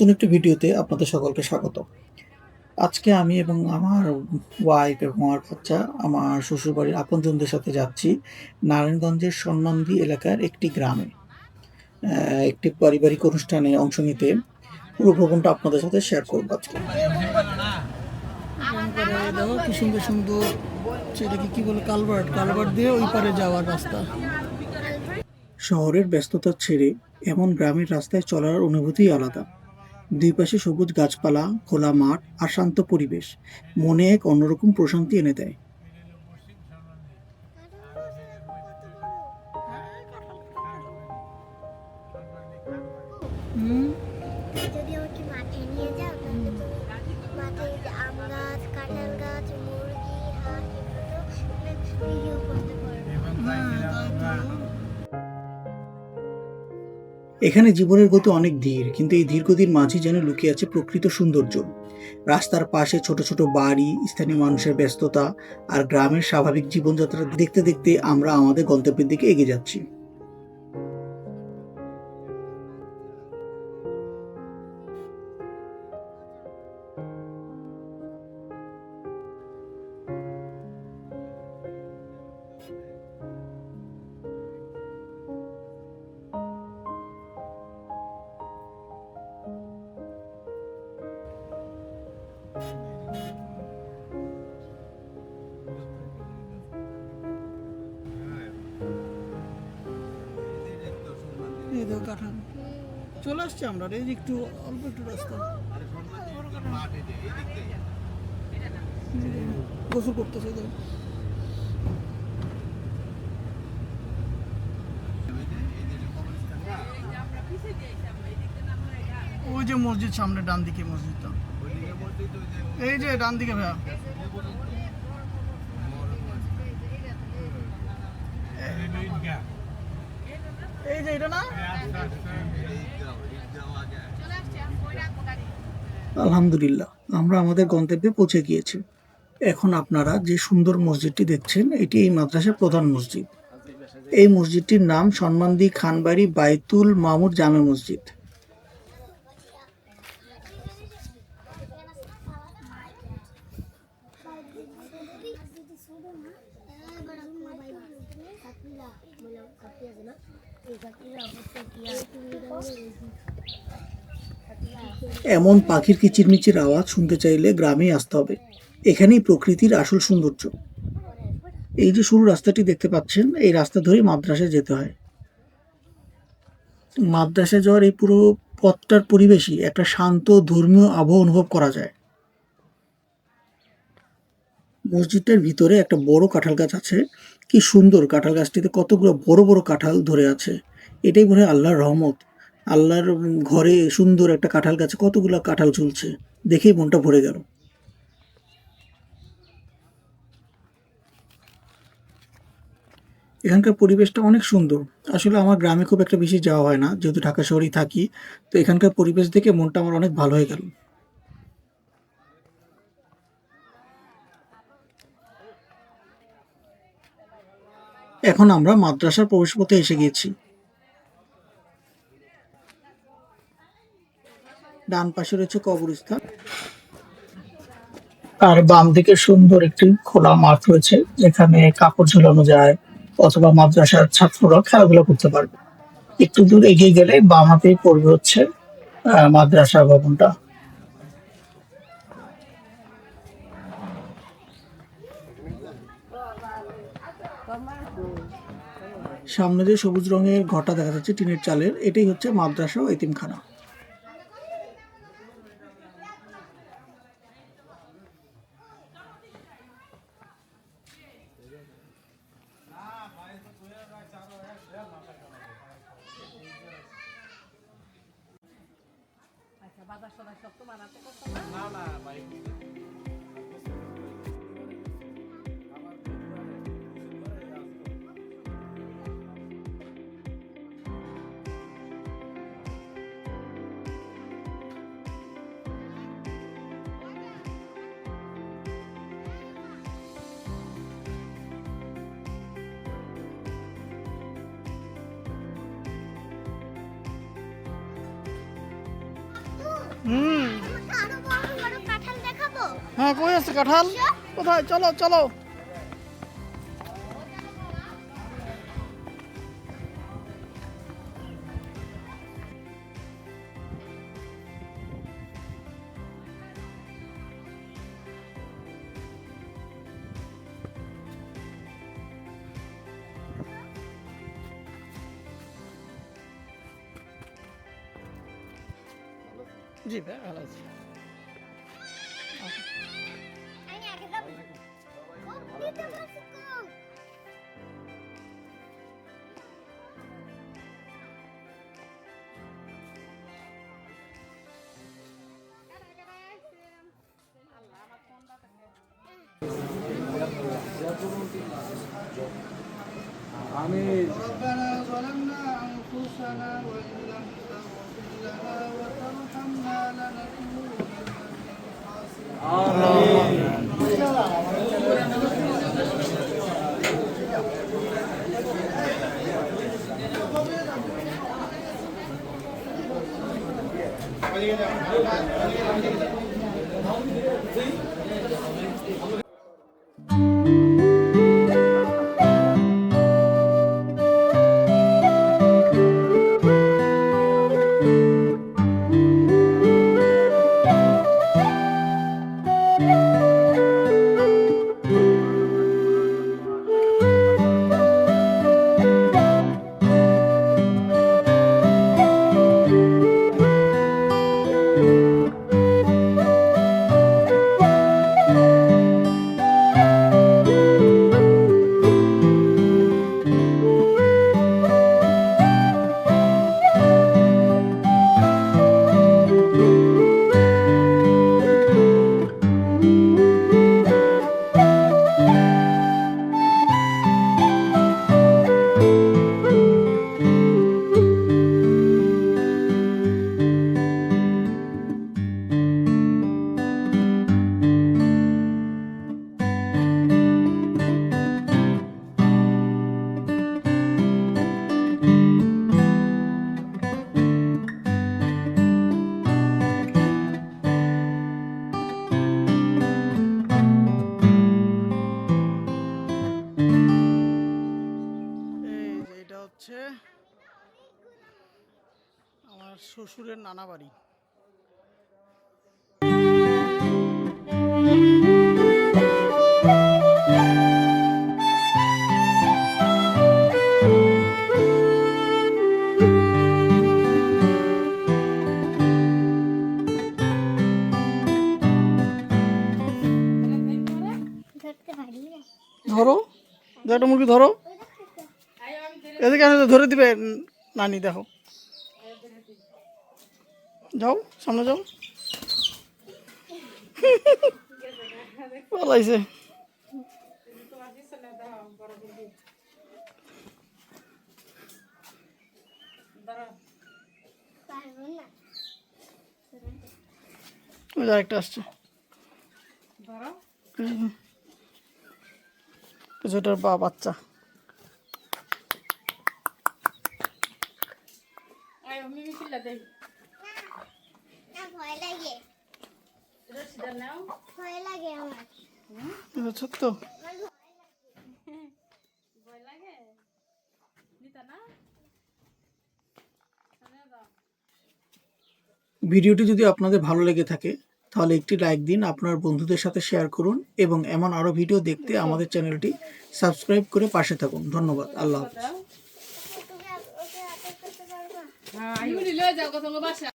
নতুন একটি ভিডিওতে আপনাদের সকলকে স্বাগত। আজকে আমি এবং আমার ওয়াইফ এবং আমার বাচ্চা আমার শ্বশুরবাড়ির আপনজনদের সাথে যাচ্ছি নারায়ণগঞ্জের সন্মান্দি এলাকার একটি গ্রামে। একটি পারিবারিক অনুষ্ঠানে অংশ নিতে। পুরো ভ্রমণটা আপনাদের সাথে শেয়ার করব আজকে। দেখো কি সুন্দর সুন্দর, সেটাকে কি বলে, কালভার্ট দিয়ে ওই পারে যাওয়ার রাস্তা। শহরের ব্যস্ততা ছেড়ে এমন গ্রামের রাস্তায় চলার অনুভূতিই আলাদা। দুই পাশে সবুজ গাছপালা, খোলা মাঠ আর শান্ত পরিবেশ মনে এক অন্যরকম প্রশান্তি এনে দেয়। যদি আমাকে মাঠে নিয়ে যাও তাহলে তুমি মাঠে যে আম গাছ, কাঁঠাল গাছ, মুরগি, হাঁস এগুলো ভিডিও করতে পারবে। এখানে জীবনের গতি অনেক ধীর, কিন্তু এই ধীর গতির মাঝে যেন লুকিয়ে আছে প্রকৃত সৌন্দর্য। রাস্তার পাশে ছোট ছোট বাড়ি, স্থানীয় মানুষের ব্যস্ততা আর গ্রামের স্বাভাবিক জীবনযাত্রা দেখতে দেখতে আমরা আমাদের গন্তব্যের দিকে এগিয়ে যাচ্ছি। এই দেখো কাঁঠাল, চলে আসছে আমরা, এই একটু অল্প একটু রাস্তা। গোসল করতেছে, দেখো ওই যে মসজিদ সামনে ডান দিকে, মসজিদটা এই যে ডান দিকে ভাইয়া। এই যে এটা না। আলহামদুলিল্লাহ, আমরা আমাদের গন্তব্যে পৌঁছে গিয়েছি। এখন আপনারা যে সুন্দর মসজিদটি দেখছেন, এটি এই মাদ্রাসার প্রধান মসজিদ। এই মসজিদটির নাম সন্মান্দি খানবাড়ি বাইতুল মামুর জামে মসজিদ। এমন পাখির কিচিরমিচির আওয়াজ শুনতে চাইলে গ্রামেই আসতে হবে। এখানেই প্রকৃতির আসল সৌন্দর্য। এই যে সরু রাস্তাটি দেখতে পাচ্ছেন, এই রাস্তা ধরেই মাদ্রাসায় যেতে হয়। মাদ্রাসায় যাওয়ার এই পুরো পথটার পরিবেশই একটা শান্ত ধর্মীয় আবহ অনুভব করা যায়। মসজিদটার ভিতরে একটা বড় কাঁঠাল গাছ আছে। কি সুন্দর, কাঁঠাল গাছটিতে কতগুলো বড় বড় কাঁঠাল ধরে আছে। এটাই মনে হয় আল্লাহর রহমত। আল্লাহর ঘরে সুন্দর একটা কাঁঠাল গাছে কতগুলো কাঁঠাল ঝুলছে, দেখেই মনটা ভরে গেল। এখানকার পরিবেশটা অনেক সুন্দর। আসলে আমার গ্রামে খুব একটা বেশি যাওয়া হয় না, যেহেতু ঢাকা শহরেই থাকি। তো এখানকার পরিবেশ দেখে মনটা আমার অনেক ভালো হয়ে গেল। এখন আমরা মাদ্রাসার প্রবেশপথে এসে গিয়েছি। ডান পাশে রয়েছে কবরস্থান, আর বাম দিকে সুন্দর একটি খোলা মাঠ রয়েছে, যেখানে কাপড় ঝুলানো যায় অথবা মাদ্রাসার ছাত্ররা খেলাধুলা করতে পারবে। একটু দূর এগিয়ে গেলে বাম হাতেই পড়বে হচ্ছে মাদ্রাসা ভবনটা। সামনে যে সবুজ রঙের ঘরটা দেখা যাচ্ছে টিনের চালের, এটাই হচ্ছে মাদ্রাসা ও এতিমখানা। তোমাকে আরো বড় বড় কাঁঠাল দেখাবো। হ্যাঁ, কই আছে কাঁঠাল? কোথায়? চলো চলো। জি ভাই, ভালো আছি। আমি আগে যাবো। ও, দিতে পারছি কম। ربنا ظلمنا أنفسنا وإن لم تغفر لنا وترحمنا لنكونن من الخاسرين. এটা হচ্ছে আমার শ্বশুরের নানা বাড়ি। ধরতে পারি না। ধরো, একটা মুরগি ধরো। এদিকে আসো, ধরে দিবে নানি, দেখো। যাও, সামনে যাও। পালাইছে। পারবো না। ওই যে আরেকটা আসছে। কিছুটার বাচ্চা। না, ভয় লাগে। ভয় লাগে আমার। এটা ছোট্ট। আমার ভয় লাগে নিতা না ভিডিওটি যদি আপনাদের ভালো লেগে থাকে তাহলে একটি লাইক দিন, আপনার বন্ধুদের সাথে শেয়ার করুন এবং এমন আরো ভিডিও দেখতে আমাদের চ্যানেলটি সাবস্ক্রাইব করে পাশে থাকুন। ধন্যবাদ। আল্লাহ হাফেজ। তুমি ওকে আদর করতে পারবা? হ্যাঁ আইও লয়ে যাও কত বাসা